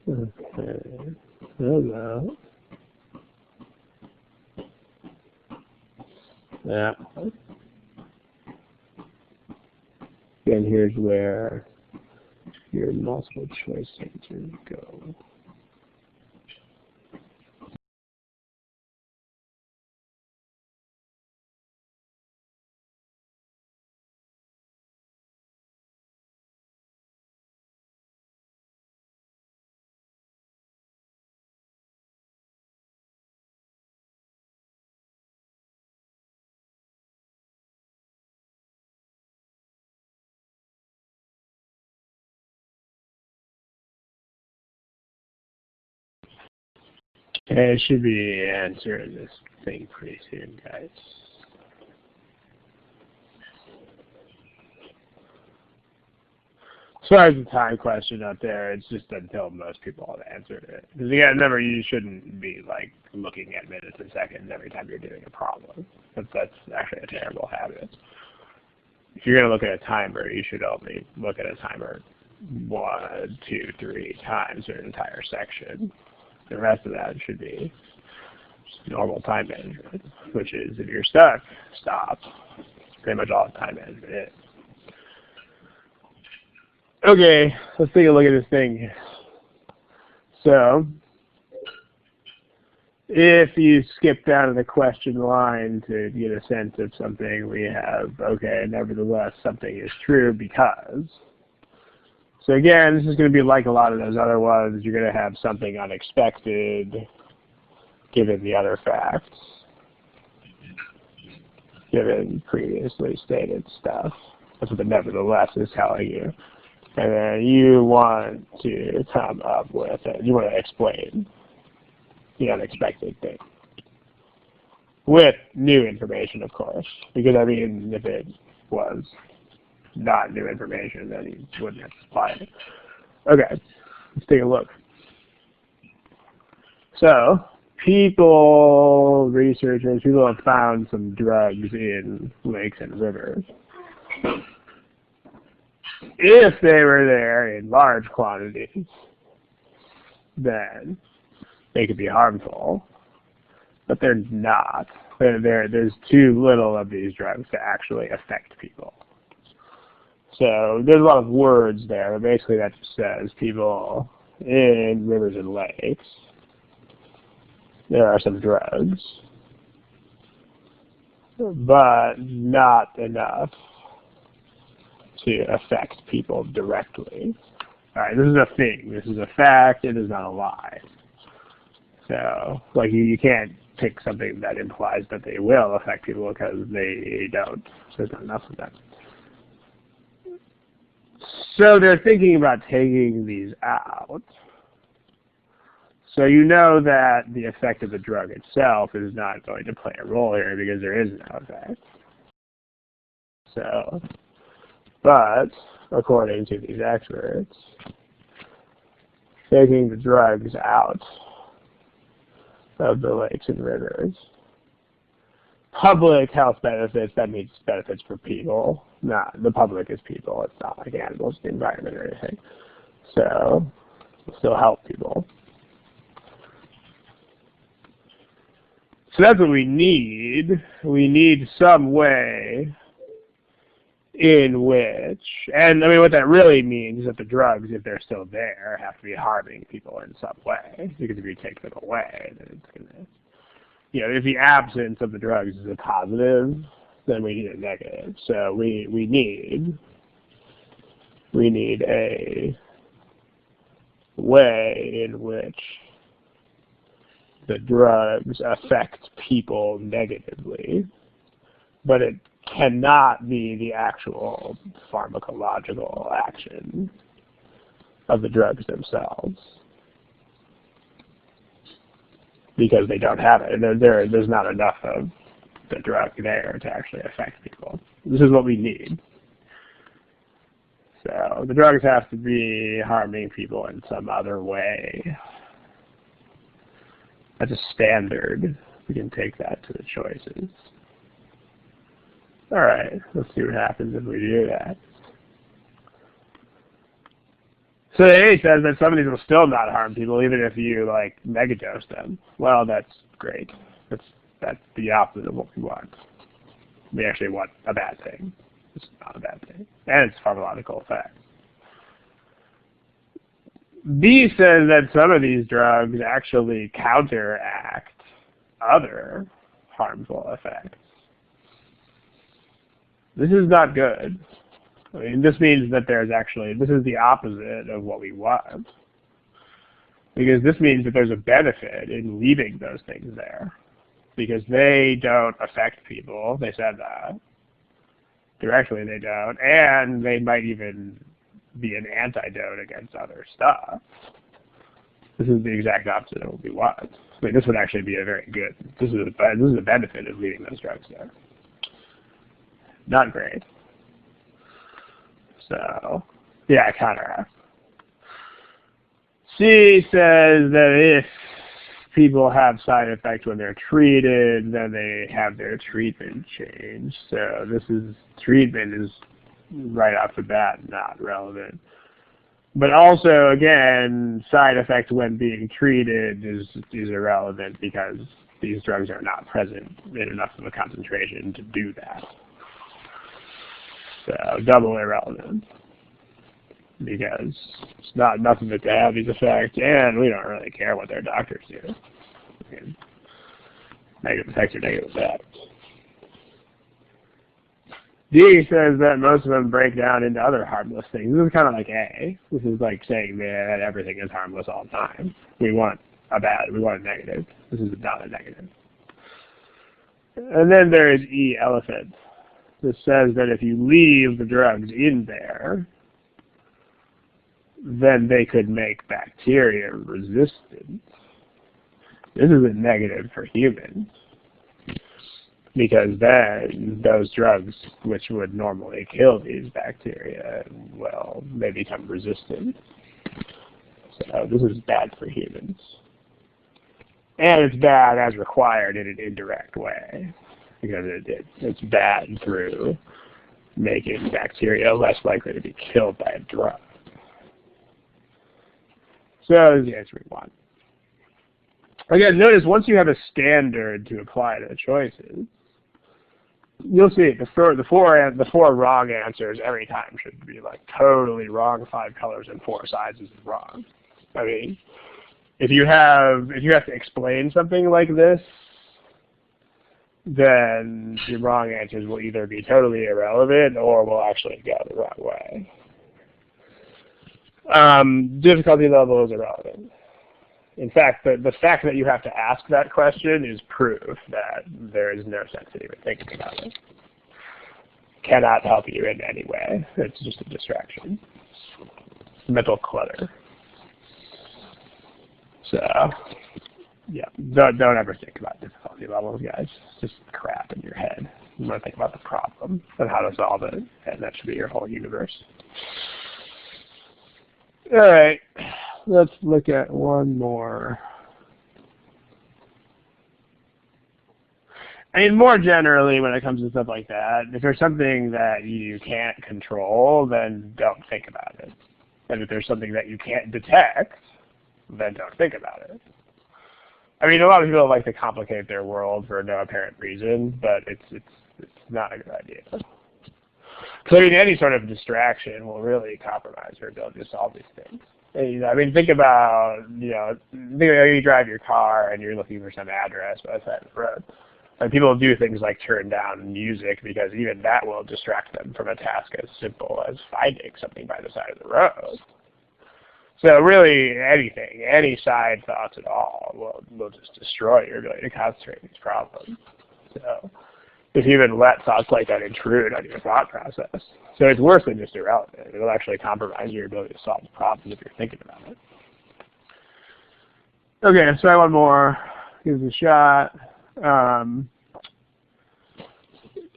S2: Okay. Hello. Yeah. And here's where your multiple choice answers go. Okay, it should be answering this thing pretty soon, guys. As far as the time question out there, it's just until most people have answered it. Because again, remember, you shouldn't be like looking at minutes and seconds every time you're doing a problem. That's actually a terrible habit. If you're going to look at a timer, you should only look at a timer 1, 2, 3 times in an entire section. The rest of that should be just normal time management, which is if you're stuck, stop. That's pretty much all time management is. Okay, let's take a look at this thing. So, if you skip down to the question line to get a sense of something, we have, okay, nevertheless, something is true because. So again, this is going to be like a lot of those other ones. You're going to have something unexpected given the other facts, given previously stated stuff. That's what the nevertheless is telling you. And then you want to come up with it. You want to explain the unexpected thing. With new information, of course. Because, I mean, if it was not new information, then you wouldn't have to supply it. Okay, let's take a look. So, researchers, people have found some drugs in lakes and rivers. If they were there in large quantities, then they could be harmful. But they're not. There's too little of these drugs to actually affect people. So there's a lot of words there, but basically that just says people in rivers and lakes, there are some drugs, but not enough to affect people directly. Alright, this is a thing. This is a fact. It is not a lie. So, like, you can't pick something that implies that they will affect people because they don't. So there's not enough of them. So they're thinking about taking these out. So you know that the effect of the drug itself is not going to play a role here because there is no effect. So, but according to these experts, taking the drugs out of the lakes and rivers, public health benefits, that means benefits for people. Not the public is people, it's not like animals, the environment or anything. So, it'll still help people. So that's what we need. We need some way in which, and I mean what that really means is that the drugs, if they're still there, have to be harming people in some way. Because if you take them away, then it's going to, if the absence of the drugs is a positive, then we need a negative. So we need a way in which the drugs affect people negatively, but it cannot be the actual pharmacological action of the drugs themselves, because they don't have it. There's not enough of the drug there to actually affect people. This is what we need. So the drugs have to be harming people in some other way. That's a standard. We can take that to the choices. Alright, let's see what happens if we do that. So A says that some of these will still not harm people even if you megadose them. Well, that's great. That's the opposite of what we want. We actually want a bad thing. It's not a bad thing. And it's pharmacological effect. B says that some of these drugs actually counteract other harmful effects. This is not good. I mean, this means that this is the opposite of what we want. Because this means that there's a benefit in leaving those things there. Because they don't affect people. They said that. Directly they don't. And they might even be an antidote against other stuff. This is the exact opposite of what we want. I mean, this would actually be a very good, this is a benefit of leaving those drugs there. Not great. So, yeah, counteract. C says that if people have side effects when they're treated, then they have their treatment changed. So treatment is right off the bat not relevant. But also, again, side effects when being treated is irrelevant because these drugs are not present in enough of a concentration to do that. So, double irrelevant. Because it's not enough of it to have these effects, and we don't really care what their doctors do. Negative effects are negative effects. D says that most of them break down into other harmless things. This is kind of like A. This is like saying that everything is harmless all the time. We want a negative. This is not a negative. And then there is E, elephant. This says that if you leave the drugs in there, then they could make bacteria resistant. This is a negative for humans, because then those drugs, which would normally kill these bacteria, well, they become resistant. So this is bad for humans. And it's bad as required in an indirect way, because it's bad through making bacteria less likely to be killed by a drug. So that is the answer we want. Again, notice once you have a standard to apply to the choices, you'll see the four wrong answers every time should be like totally wrong, 5 colors and 4 sizes is wrong. I mean, if you have to explain something like this, then the wrong answers will either be totally irrelevant or will actually go the wrong way. Difficulty level is irrelevant. In fact, the fact that you have to ask that question is proof that there is no sense in even thinking about it. Cannot help you in any way. It's just a distraction. Mental clutter. So, yeah, don't ever think about difficulty levels, guys. It's just crap in your head. You want to think about the problem and how to solve it, and that should be your whole universe. All right, let's look at one more. I mean, more generally, when it comes to stuff like that, if there's something that you can't control, then don't think about it. And if there's something that you can't detect, then don't think about it. I mean, a lot of people like to complicate their world for no apparent reason, but it's not a good idea. So I mean, any sort of distraction will really compromise your ability to solve these things. And, I mean, think about, you drive your car and you're looking for some address by the side of the road. And people do things like turn down music because even that will distract them from a task as simple as finding something by the side of the road. So really, anything, any side thoughts at all will just destroy your ability to concentrate on these problems. So if you even let thoughts like that intrude on your thought process. So it's worse than just irrelevant. It'll actually compromise your ability to solve the problem if you're thinking about it. Okay, let's try one more. Give it a shot.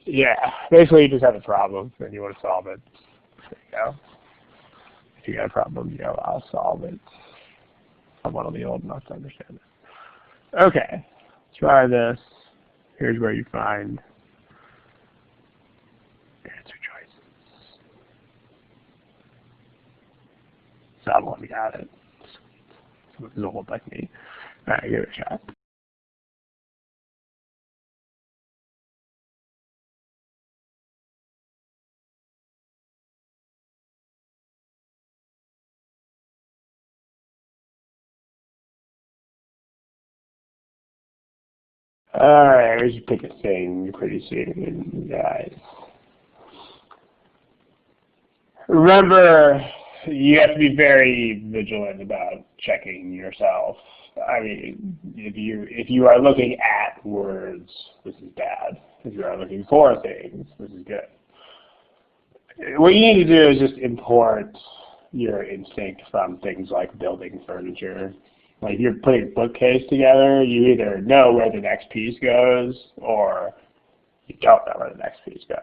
S2: Yeah, basically you just have a problem and you want to solve it. There you go. If you got a problem, I'll solve it. Someone will be old enough to understand it. Okay, try this. Here's where you find answer choices. Someone got it. Someone who's old like me. All right, give it a shot. Alright, we should pick a thing pretty soon, guys. Remember, you have to be very vigilant about checking yourself. I mean, if you are looking at words, this is bad. If you are looking for things, this is good. What you need to do is just import your instinct from things like building furniture. Like if you're putting a bookcase together, you either know where the next piece goes or you don't know where the next piece goes.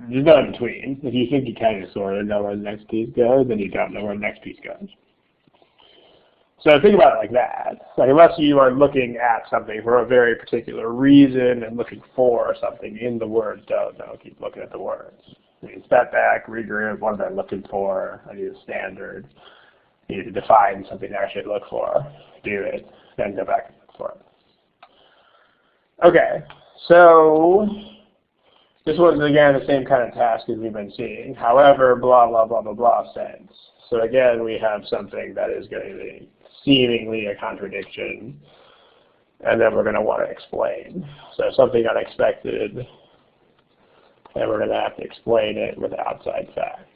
S2: There's no in between. If you think you kind of sort of know where the next piece goes, then you don't know where the next piece goes. So think about it like that. Like unless you are looking at something for a very particular reason and looking for something in the words, don't keep looking at the words. I mean, step back, regroup, what am I looking for? I need a standard. You need to define something to actually look for, do it, then go back and look for it. Okay, so this was again the same kind of task as we've been seeing. However, blah, blah, blah, blah, blah sense. So again, we have something that is going to be seemingly a contradiction, and then we're going to want to explain. So something unexpected and we're going to have to explain it with outside facts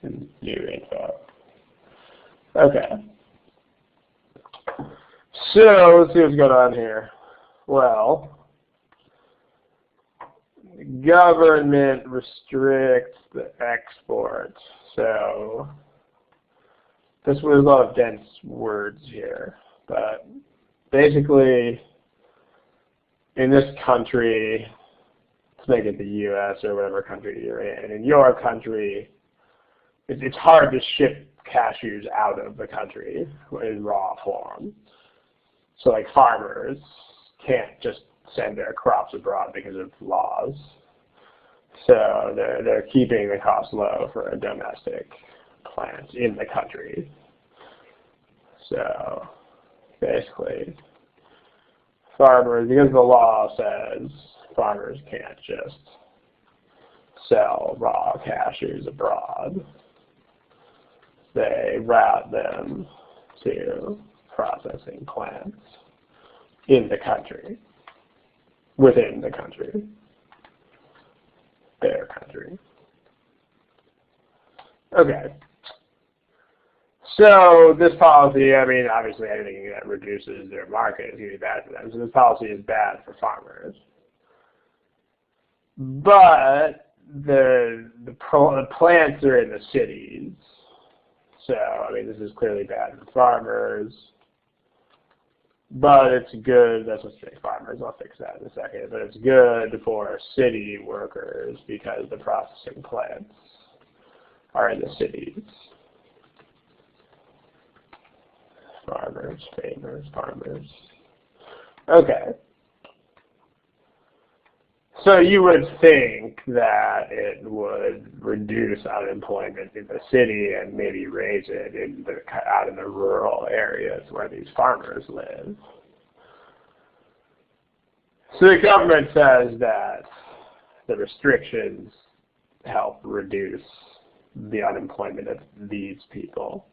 S2: and new info. Okay. So let's see what's going on here. Well, government restricts the export. So this was a lot of dense words here, but basically in this country, let's make it the U.S. or whatever country you're in your country, it's hard to ship cashews out of the country in raw form. So like farmers can't just send their crops abroad because of laws. So they're keeping the cost low for domestic plants in the country. So basically, farmers, because the law says farmers can't just sell raw cashews abroad, they route them to processing plants in the country, within the country, their country. Okay. So this policy, I mean, obviously anything that reduces their market is going to be bad for them. So this policy is bad for farmers. But the plants are in the cities. So, I mean, this is clearly bad for farmers. But it's good, that's what's saying farmers, I'll fix that in a second. But it's good for city workers because the processing plants are in the cities. Farmers, farmers. Okay. So you would think that it would reduce unemployment in the city and maybe raise it out in the rural areas where these farmers live. So the government says that the restrictions help reduce the unemployment of these people.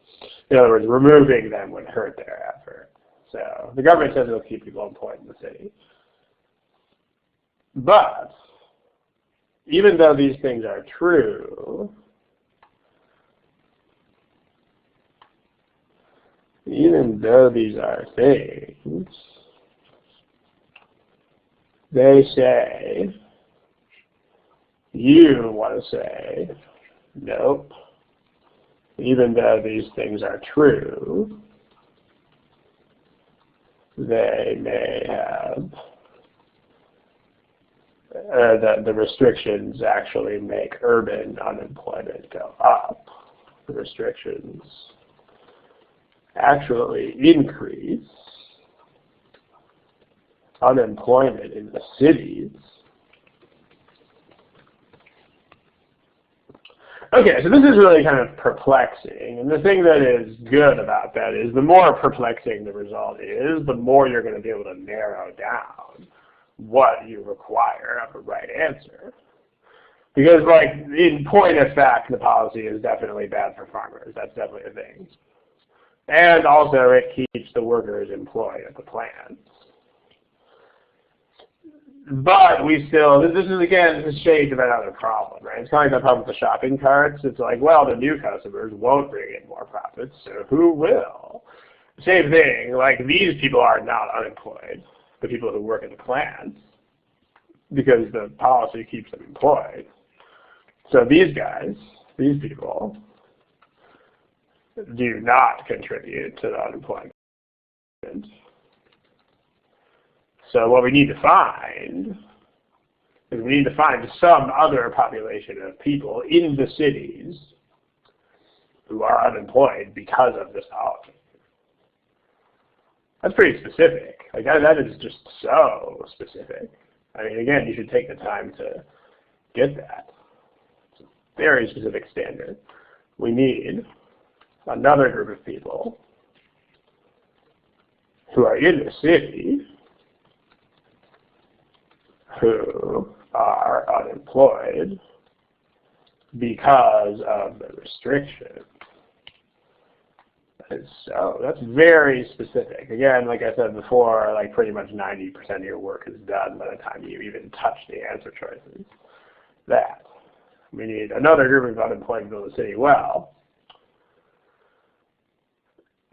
S2: In other words, removing them would hurt their effort. So the government says it'll keep people employed in the city. But even though these things are true, even though these are things, they say, you want to say, nope. Even though these things are true, they may have, the restrictions actually make urban unemployment go up. The restrictions actually increase unemployment in the cities. Okay, so this is really kind of perplexing, and the thing that is good about that is the more perplexing the result is, the more you're going to be able to narrow down what you require of a right answer. Because, like, in point of fact, the policy is definitely bad for farmers. That's definitely a thing. And also, it keeps the workers employed at the plants. But we still, this is shades of another problem, right? It's kind of like the problem with the shopping carts. It's like, well, the new customers won't bring in more profits, so who will? Same thing, like these people are not unemployed, the people who work in the plants, because the policy keeps them employed. So these guys, these people, do not contribute to the unemployment. So what we need to find is we need to find some other population of people in the cities who are unemployed because of this policy. That's pretty specific. Like that is just so specific. I mean, again, you should take the time to get that. It's a very specific standard. We need another group of people who are in the city who are unemployed because of the restriction So that's very specific. Again, like I said before, like pretty much 90% of your work is done by the time you even touch the answer choices. That. We need another group of unemployed to build the city. Well,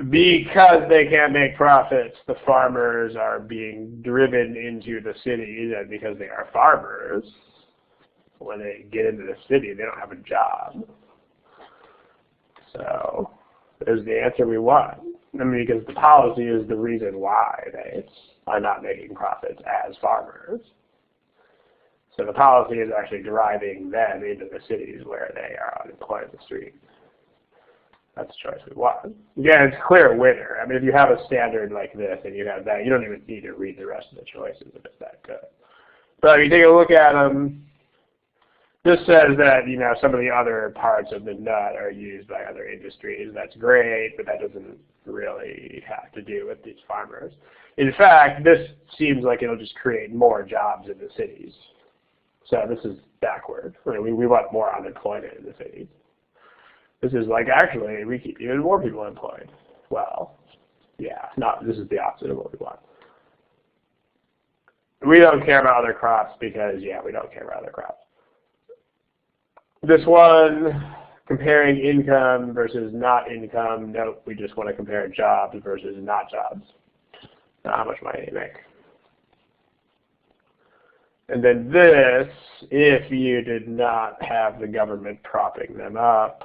S2: because they can't make profits, the farmers are being driven into the cities, and because they are farmers, when they get into the city, they don't have a job. So there's the answer we want. I mean, because the policy is the reason why they are not making profits as farmers. So the policy is actually driving them into the cities where they are unemployed in the street. That's the choice we want. Again, it's clear winner. I mean, if you have a standard like this and you have that, you don't even need to read the rest of the choices if it's that good. But if you take a look at them, this says that, you know, some of the other parts of the nut are used by other industries. That's great, but that doesn't really have to do with these farmers. In fact, this seems like it'll just create more jobs in the cities. So this is backward. We want more unemployment in the cities. This is like, actually, we keep even more people employed. Well, yeah, this is the opposite of what we want. We don't care about other crops because, yeah, we don't care about other crops. This one, comparing income versus not income, nope, we just want to compare jobs versus not jobs. Not how much money they make. And then this, if you did not have the government propping them up,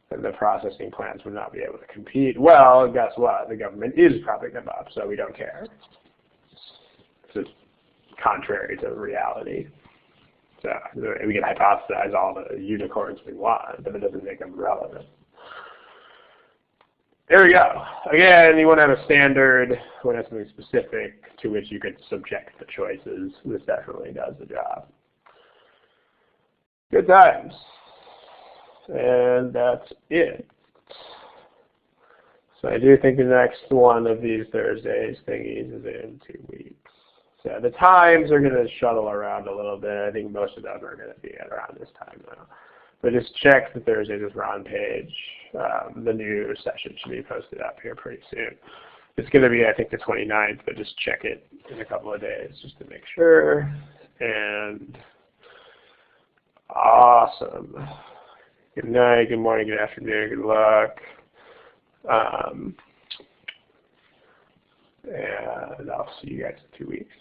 S2: then the processing plants would not be able to compete. Well, guess what? The government is propping them up, so we don't care. This is contrary to reality. So we can hypothesize all the unicorns we want, but it doesn't make them relevant. There we go. Again, you want to have a standard, you want to have something specific to which you could subject the choices. This definitely does the job. Good times. And that's it. So I do think the next one of these Thursdays thingies is in 2 weeks. So the times are going to shuttle around a little bit. I think most of them are going to be at around this time now. But just check the Thursdays with Ron page. The new session should be posted up here pretty soon. It's going to be, I think, the 29th, but just check it in a couple of days just to make sure. And awesome. Good night, good morning, good afternoon, good luck. And I'll see you guys in 2 weeks.